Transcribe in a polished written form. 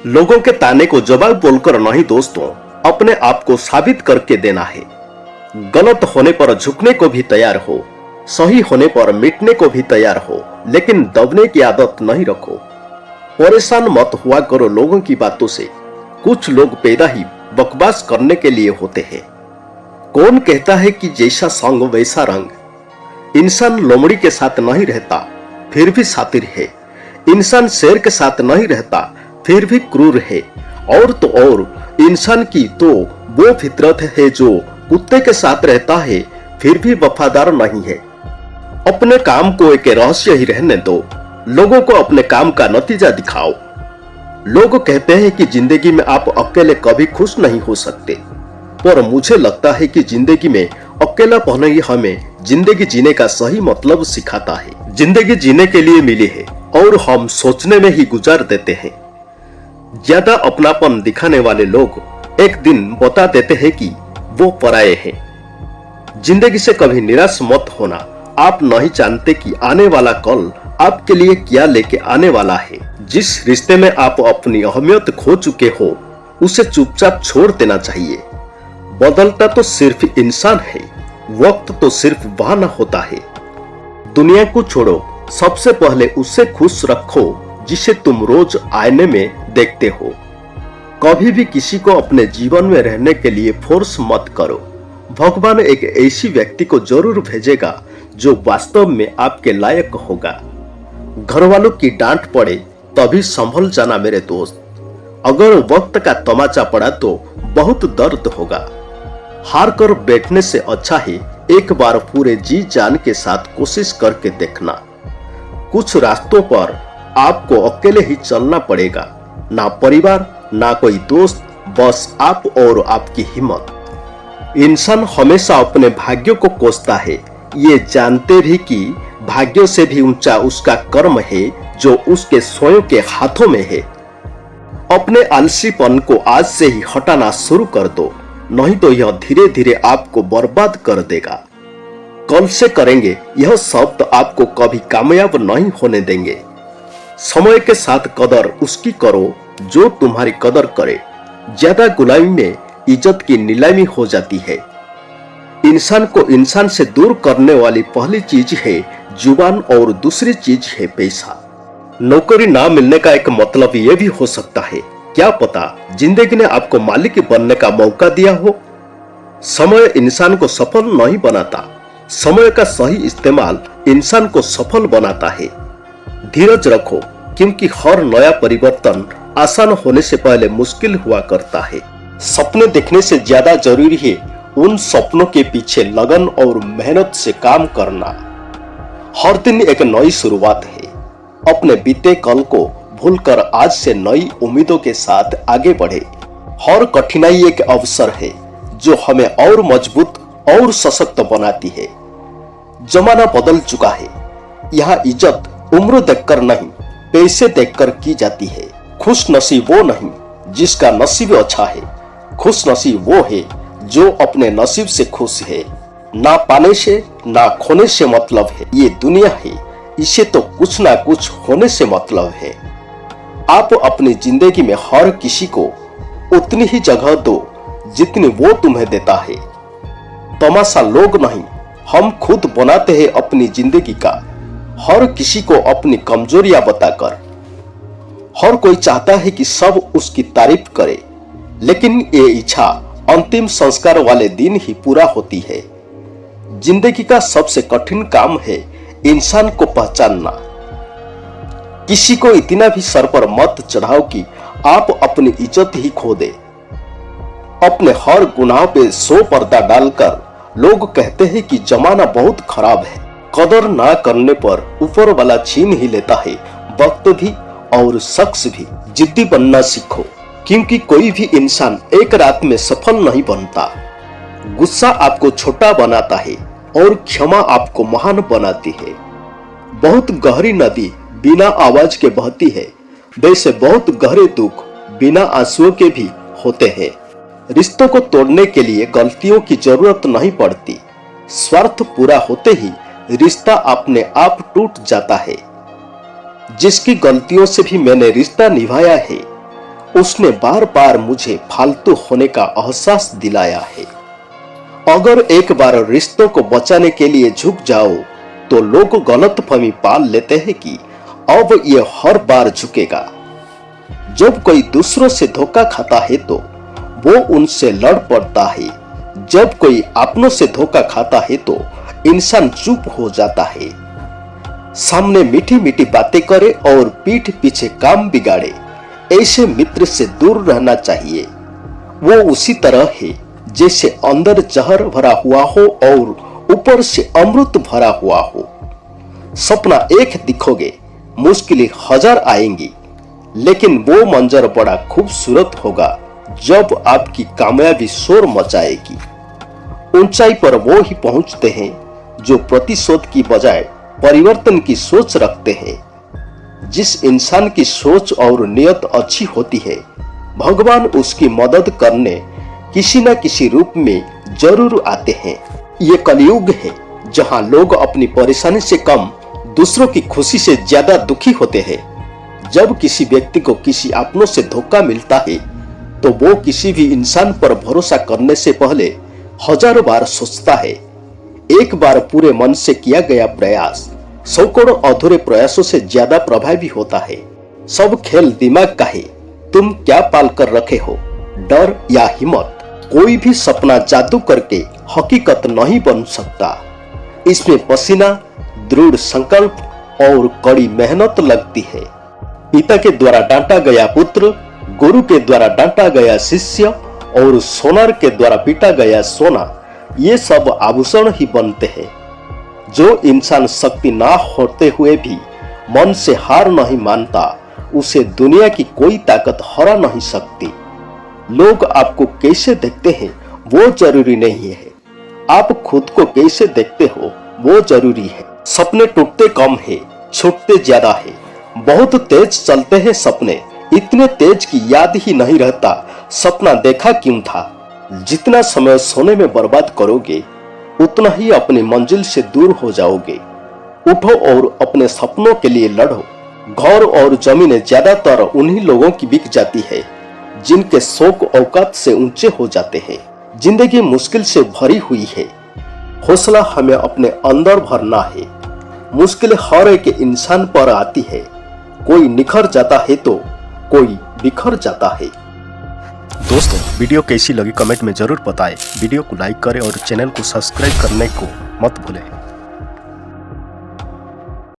लोगों के ताने को जवाब बोलकर नहीं दोस्तों, अपने आप को साबित करके देना है। गलत होने पर झुकने को भी तैयार हो, सही होने पर मिटने को भी तैयार हो, लेकिन दबने की आदत नहीं रखो। परेशान मत हुआ करो लोगों की बातों से। कुछ लोग पैदा ही बकवास करने के लिए होते हैं। कौन कहता है कि जैसा संग वैसा रंग। इंसान लोमड़ी के साथ नहीं रहता, फिर भी शातिर है। इंसान शेर के साथ नहीं रहता, फिर भी क्रूर है। और तो और इंसान की तो वो फितरत है जो कुत्ते के साथ रहता है, फिर भी वफादार नहीं है। अपने काम को एक रहस्य ही रहने दो, लोगों को अपने काम का नतीजा दिखाओ। लोग कहते हैं कि जिंदगी में आप अकेले कभी खुश नहीं हो सकते, पर मुझे लगता है कि जिंदगी में अकेलापन ही हमें जिंदगी जीने का सही मतलब सिखाता है। जिंदगी जीने के लिए मिली है और हम सोचने में ही गुजार देते हैं। ज्यादा अपनापन दिखाने वाले लोग एक दिन बता देते हैं कि वो पराये हैं। जिंदगी से कभी निराश मत होना। आप नहीं जानते कि आने वाला कल आपके लिए क्या लेके आने वाला है। जिस रिश्ते में आप अपनी अहमियत खो चुके हो, उसे चुपचाप छोड़ देना चाहिए। बदलता तो सिर्फ इंसान है, वक्त तो सिर्फ बहाना होता है। दुनिया को छोड़ो, सबसे पहले उससे खुश रखो जिसे तुम रोज आईने में देखते हो। कभी भी किसी को अपने जीवन में रहने के लिए फोर्स मत करो। भगवान एक ऐसी व्यक्ति को जरूर भेजेगा जो वास्तव में आपके लायक होगा। घर वालों की डांट पड़े तभी संभल जाना मेरे दोस्त। अगर वक्त का तमाचा पड़ा तो बहुत दर्द होगा। हार कर बैठने से अच्छा है एक बार पूरे जी जान के साथ कोशिश करके देखना। कुछ रास्तों पर आपको अकेले ही चलना पड़ेगा, ना परिवार ना कोई दोस्त, बस आप और आपकी हिम्मत। इंसान हमेशा अपने भाग्य को कोसता है, ये जानते भी कि भाग्य से भी ऊंचा उसका कर्म है जो उसके स्वयं के हाथों में है। अपने आलसीपन को आज से ही हटाना शुरू कर दो, नहीं तो यह धीरे धीरे आपको बर्बाद कर देगा। कल से करेंगे यह शब्द आपको कभी कामयाब नहीं होने देंगे। समय के साथ कदर उसकी करो जो तुम्हारी कदर करे। ज्यादा गुलामी में इज्जत की नीलामी हो जाती है। इंसान को इंसान से दूर करने वाली पहली चीज है जुबान और दूसरी चीज है पैसा। नौकरी ना मिलने का एक मतलब यह भी हो सकता है, क्या पता जिंदगी ने आपको मालिक बनने का मौका दिया हो। समय इंसान को सफल नहीं बनाता, समय का सही इस्तेमाल इंसान को सफल बनाता है। धीरज रखो, क्योंकि हर नया परिवर्तन आसान होने से पहले मुश्किल हुआ करता है। सपने देखने से ज्यादा जरूरी है उन सपनों के पीछे लगन और मेहनत से काम करना। हर दिन एक नई शुरुआत है। अपने बीते कल को भूलकर आज से नई उम्मीदों के साथ आगे बढ़े। हर कठिनाई एक अवसर है जो हमें और मजबूत और सशक्त बनाती है। जमाना बदल चुका है। यहाँ इज्जत उम्र देखकर नहीं, पैसे देखकर की जाती है। खुश नसीब वो नहीं जिसका नसीब अच्छा है, खुश नसीब वो है जो अपने नसीब से खुश है। ना पाने से ना खोने से मतलब है। ये दुनिया है, इसे तो कुछ ना कुछ होने से मतलब है। आप अपनी जिंदगी में हर किसी को उतनी ही जगह दो जितनी वो तुम्हें देता है। तमाशा लोग नहीं, हम खुद बनाते हैं अपनी जिंदगी का, हर किसी को अपनी कमजोरियां बताकर। हर कोई चाहता है कि सब उसकी तारीफ करे, लेकिन ये इच्छा अंतिम संस्कार वाले दिन ही पूरा होती है। जिंदगी का सबसे कठिन काम है इंसान को पहचानना। किसी को इतना भी सर पर मत चढ़ाओ कि आप अपनी इज्जत ही खो दे। अपने हर गुनाह पे 100 पर्दा डालकर लोग कहते हैं कि जमाना बहुत खराब है। कदर ना करने पर ऊपर वाला छीन ही लेता है वक्त भी और शख्स भी। जिद्दी बनना सीखो, क्योंकि कोई भी इंसान एक रात में सफल नहीं बनता। गुस्सा आपको छोटा बनाता है और क्षमा आपको महान बनाती है। बहुत गहरी नदी बिना आवाज के बहती है, वैसे बहुत गहरे दुख बिना आंसुओं के भी होते हैं। रिश्तों को तोड़ने के लिए गलतियों की जरूरत नहीं पड़ती। स्वार्थ पूरा होते ही रिश्ता अपने आप टूट जाता है। जिसकी गलतियों से भी मैंने रिश्ता निभाया है, उसने बार बार मुझे फालतू होने का एहसास दिलाया है। अगर एक बार रिश्तों को बचाने के लिए झुक जाओ तो लोग गलतफहमी पाल लेते हैं कि अब ये हर बार झुकेगा। जब कोई दूसरों से धोखा खाता है तो वो उनसे लड़ पड़ता है। जब कोई अपनों से धोखा खाता है तो इंसान चुप हो जाता है। सामने मीठी मीठी बातें करे और पीठ पीछे काम बिगाड़े, ऐसे मित्र से दूर रहना चाहिए। वो उसी तरह है जैसे अंदर जहर भरा हुआ हो और ऊपर से अमृत भरा हुआ हो। सपना एक दिखोगे, मुश्किलें हजार आएंगी, लेकिन वो मंजर बड़ा खूबसूरत होगा जब आपकी कामयाबी शोर मचाएगी। ऊंचाई पर वो ही पहुंचते हैं जो प्रतिशोध की बजाय परिवर्तन की सोच रखते हैं। जिस इंसान की सोच और नियत अच्छी होती है, भगवान उसकी मदद करने किसी न किसी रूप में जरूर आते हैं। ये कलयुग है जहां लोग अपनी परेशानी से कम दूसरों की खुशी से ज्यादा दुखी होते हैं। जब किसी व्यक्ति को किसी अपनों से धोखा मिलता है तो वो किसी भी इंसान पर भरोसा करने से पहले हजारों बार सोचता है। एक बार पूरे मन से किया गया प्रयास सैकड़ों अधूरे प्रयासों से ज्यादा प्रभावी होता है। सब खेल दिमाग का है। तुम क्या पाल कर रखे हो, डर या हिम्मत? कोई भी सपना जादू करके हकीकत नहीं बन सकता। इसमें पसीना, दृढ़ संकल्प और कड़ी मेहनत लगती है। पिता के द्वारा डांटा गया पुत्र, गुरु के द्वारा डांटा गया शिष्य और सोनार के द्वारा पीटा गया सोना, ये सब आभूषण ही बनते हैं। जो इंसान शक्ति ना होते हुए भी मन से हार नहीं मानता, उसे दुनिया की कोई ताकत हरा नहीं सकती। लोग आपको कैसे देखते हैं वो जरूरी नहीं है, आप खुद को कैसे देखते हो वो जरूरी है। सपने टूटते कम है, छूटते ज्यादा है। बहुत तेज चलते हैं सपने, इतने तेज की याद ही नहीं रहता सपना देखा क्यों था। जितना समय सोने में बर्बाद करोगे उतना ही अपनी मंजिल से दूर हो जाओगे। उठो और अपने सपनों के लिए लड़ो। घर और जमीनें ज्यादातर उन्हीं लोगों की बिक जाती है जिनके शौक औकात से ऊंचे हो जाते हैं। जिंदगी मुश्किल से भरी हुई है, हौसला हमें अपने अंदर भरना है। मुश्किल हर एक इंसान पर आती है, कोई निखर जाता है तो कोई बिखर जाता है। दोस्तों, वीडियो कैसी लगी कमेंट में जरूर बताएं। वीडियो को लाइक करें और चैनल को सब्सक्राइब करने को मत भूलें।